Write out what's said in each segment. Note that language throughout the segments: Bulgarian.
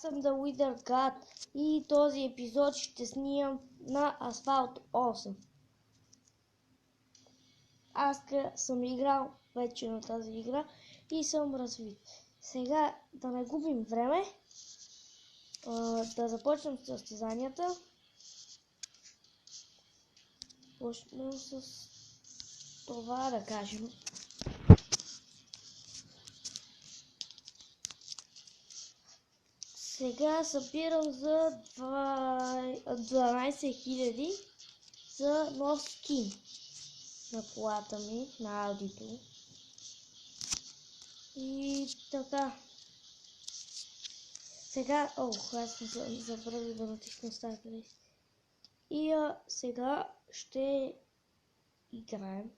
аз съм The Wither God и този епизод ще снимам на Асфалт 8. Аз съм играл вече на тази игра и съм развит. Сега да не губим време, да започнем с състезанията. Почнем с това да кажем. Сега събирам за 12 000 за нов скин на колата ми, на аудито. И така. Сега, аз съм забравил да натисна старта лист. И сега ще играем.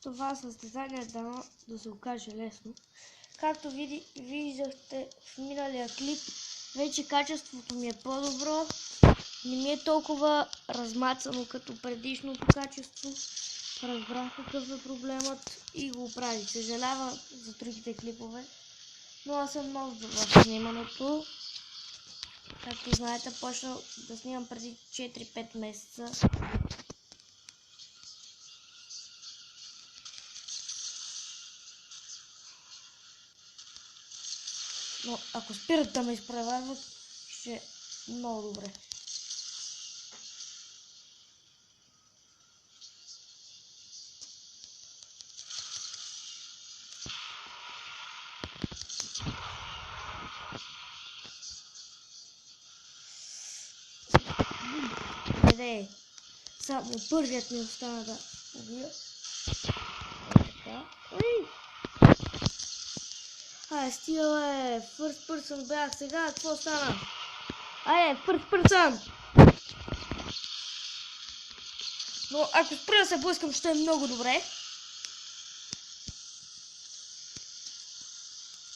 Това състезание дано да се окаже лесно. Както виждахте в миналия клип, вече качеството ми е по-добро. Не ми е толкова размацано като предишното качество. Разбрах какъв е проблемът и го оправих. Съжалявам за другите клипове, но аз съм нов в снимането. Както знаете, почнах да снимам преди 4-5 месеца. Но ако спират да ме изпреварват, ще е много добре. Къде? Само първият ми остана да убия. Стига first person бях сега, какво стана? First person! Но ако спра да се блъскам, ще е много добре.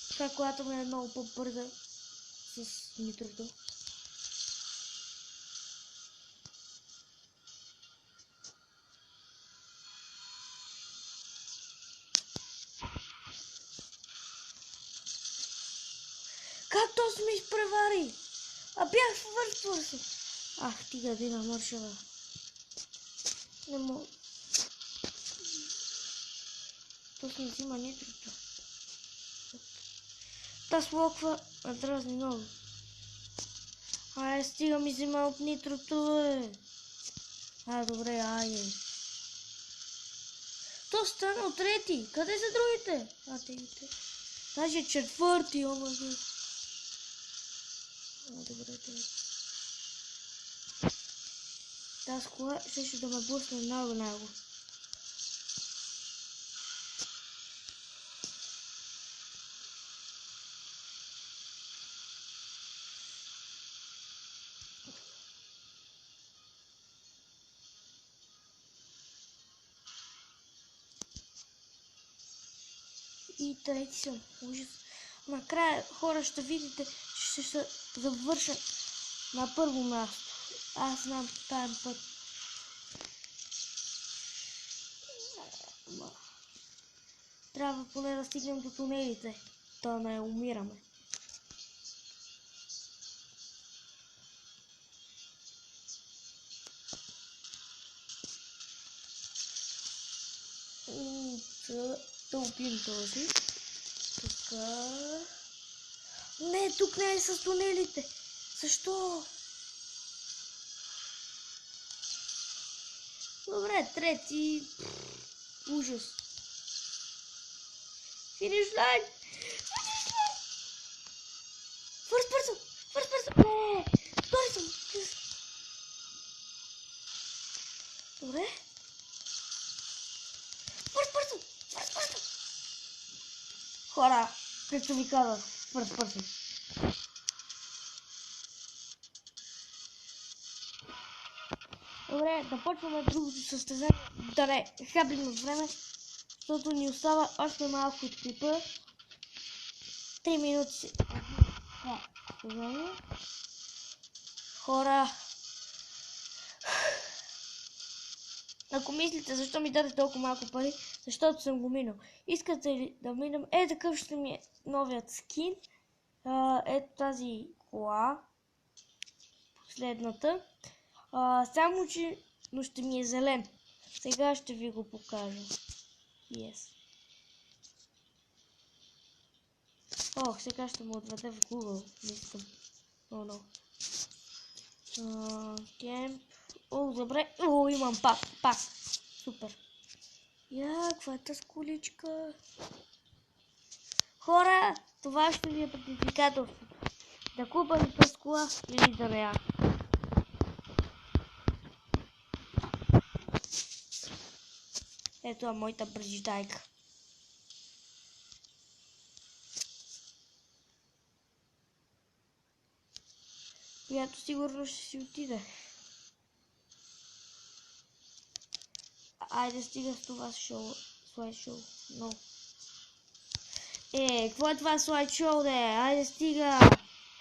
Така колата ми е много по-бърза с нитрото. Как то ме изпревари? Бях в върствърса. Ти гадина маршала. Не мога. То се взима нитрото. Та слоква дразни много. Стига ми взима от нитрото, добре, То стана трети. Къде са другите? Тегите. Даже четвърти, добре. Тази кола ще да ме блъсне много. И трети съм. Ужас. Накрая хора ще видите, че ще се завърша на първо място. Аз знам таен път. Трябва поне да стигнем до тунелите, да не умираме. Да убием този. Така. Не, тук не е с тунелите. Защо? Добре, трети. Ужас. Финиш лайн. First person. Не. Втори съм. Добре. First person. Хора, както ви казах, first person. Добре, да почваме другото състезание. Да не хаблим от време, защото ни остава още малко от клипа. 3 минути си. Хора, ако мислите защо ми даде толкова малко пари, защото съм го минал. Искате ли да минем? Такъв ще ми е новият скин. Ето тази кола. Последната. Само че, но ще ми е зелен. Сега ще ви го покажа. Yes. Сега ще му отведе в Google. Не искам. Кемп. Добре. Имам пак. Супер. Каква е тази количка? Хора, това ще ви е предизвикателство. Да купа ли през кола или да не. Ето е моята бържитайка. Която сигурно ще си отиде. Айде стига с това слайд-шоу. No. Какво е това слайд-шоу, де? Айде стига!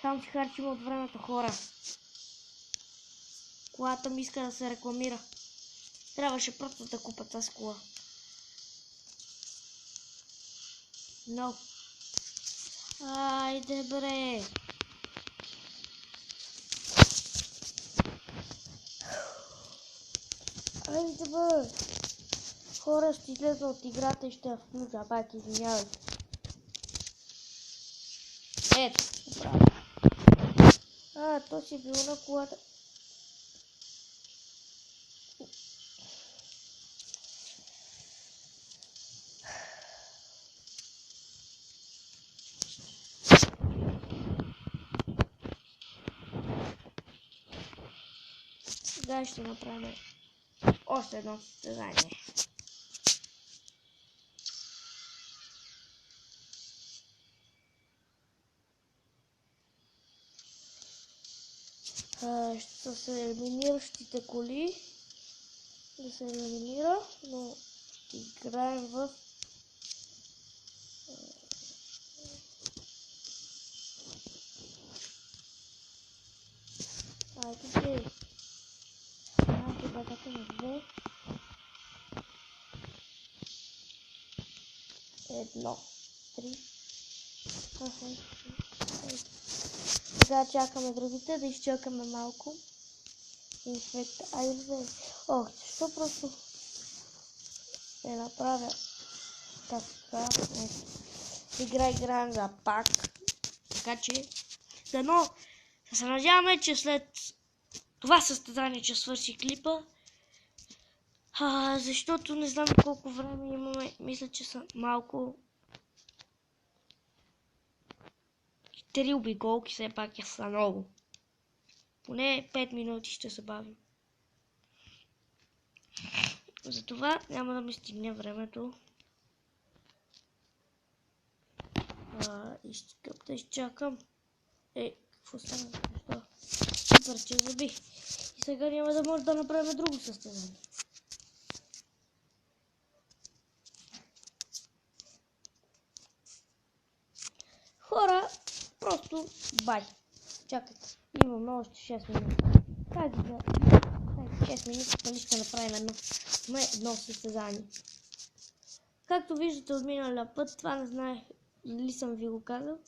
Само че харчим от времето, хора. Колата ми иска да се рекламира. Трябваше просто да купа тази кола. No. Айде, бре! Айде, бе! Хора, ще излезна от играта и ще я включа. Пак извинявайте. Ето, направо. То си е било на колата. Сега ще направим още едно състезание. Ще се елиминиращите коли. Да се елиминира, но ще играем в айде бъдете на 2 1 3. Сега чакаме другите, да изчакаме малко. Защо просто не направя така? Играем за пак. Така че, дано се надяваме, че след това състезание, че свърши клипа. Защото не знам колко време имаме. Мисля, че са малко. 3 обиколки все пак са много. Поне 5 минути ще се бавим. Затова няма да ми стигне времето. Искам да изчакам. Какво стана? Защо? Супер, че забих. И сега няма да може да направим друго състезание. Хора, просто бай. Чакайте. Имаме още 6 минути. Как да... 6 минути, нали ще направим едно състезание. Както виждате от миналия път, това не знаех дали съм ви го казал.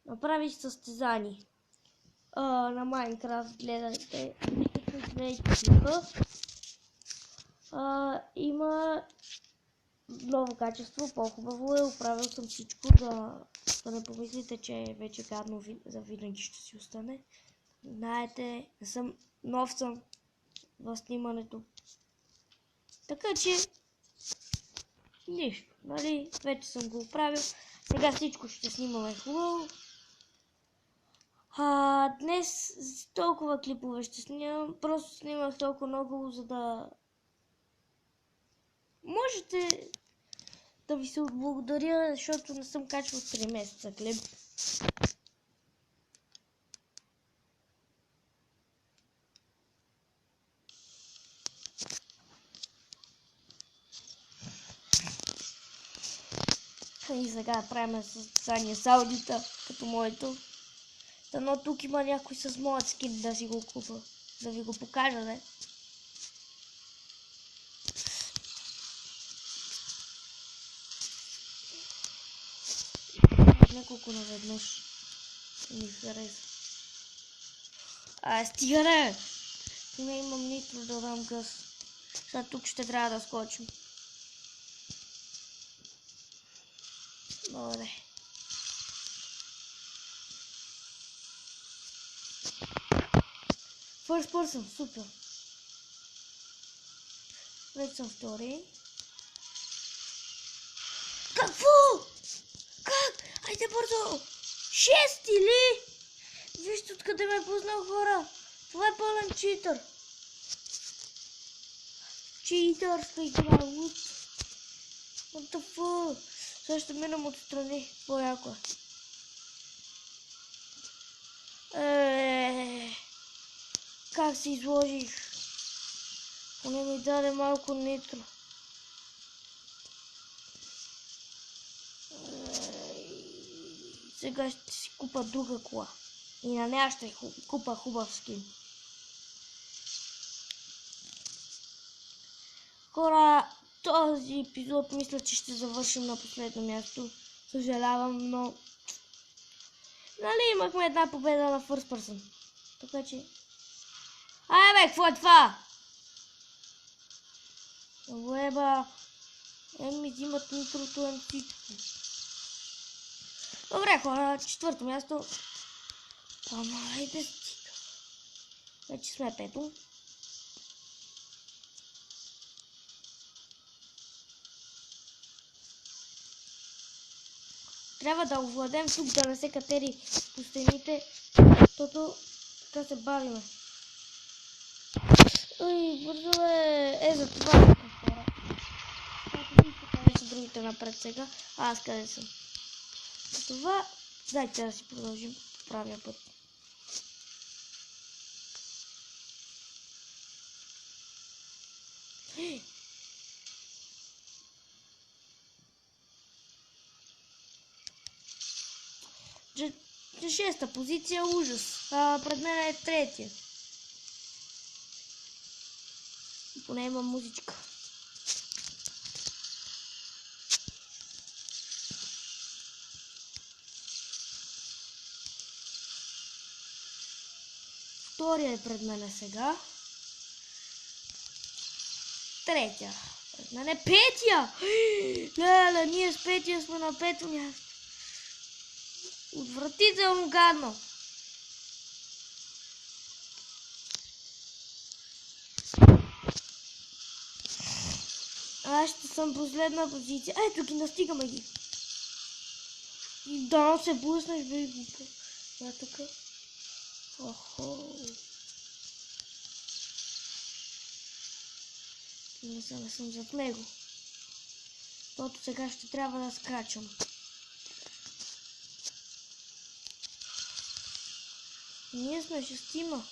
Направих състезание. На Майнкрафт гледайте. Има ново качество, по-хубаво е. Оправил съм всичко, да не помислите, че вече гадно за винаги ще си остане. Знаете, нов съм в снимането. Така че, нищо, нали? Вече съм го оправил. Сега всичко ще снимаме хубаво. Днес толкова клипове ще снимам. Просто снимах толкова много, за да можете да ви се отблагодаря, защото не съм качвал 3 месеца клип. И сега правим състезание с аудита, като моето. Но тук има някой с моят скин да си го купа. Да ви го покажа, не? Няколко наведнъж. Ми хареса. Стига не! Не имам нито да дам газ. Сега тук ще трябва да скочим. Добре. First person, супер. Вече съм втори. Какво? Как? Айде бързо! 6 или? Вижте откъде ме е познал, хора. Това е пълен читър. Читърска игра, лут. What the fuck? Сега ще минам отстрани. По-яко е. Как се изложих? Поне ми даде малко нитро. Сега ще си купа друга кола. И на нея ще купа хубав скин. Хора, този епизод мисля, че ще завършим на последно място. Съжалявам, но... Нали имахме една победа на First Person. Така че... Ай бе, какво е това? Уеба... ми взимат нитрото всичко. Добре, хора, четвърто място. Ама, айде стига. Вече сме пето. Трябва да овладем тук, да не се катери по стените, защото така се бавиме. Ой, бързо е! За това хора. Къде са другите напред сега? Аз къде съм? За това, дайте да си продължим по правия път. Шеста позиция, ужас. Пред мен е третия. Поне има музичка. Втория е пред мен сега. Третия. Пред мен е петия. Леле, ние с петия сме на пето място. Отвратително гадно. Аз ще съм последна позиция. Ето ги, настигаме ги. И да се блъснеш, бе, глупо. Я така. Охо. Не съм зад него. Защото сега ще трябва да скачам. Ние сме шестима.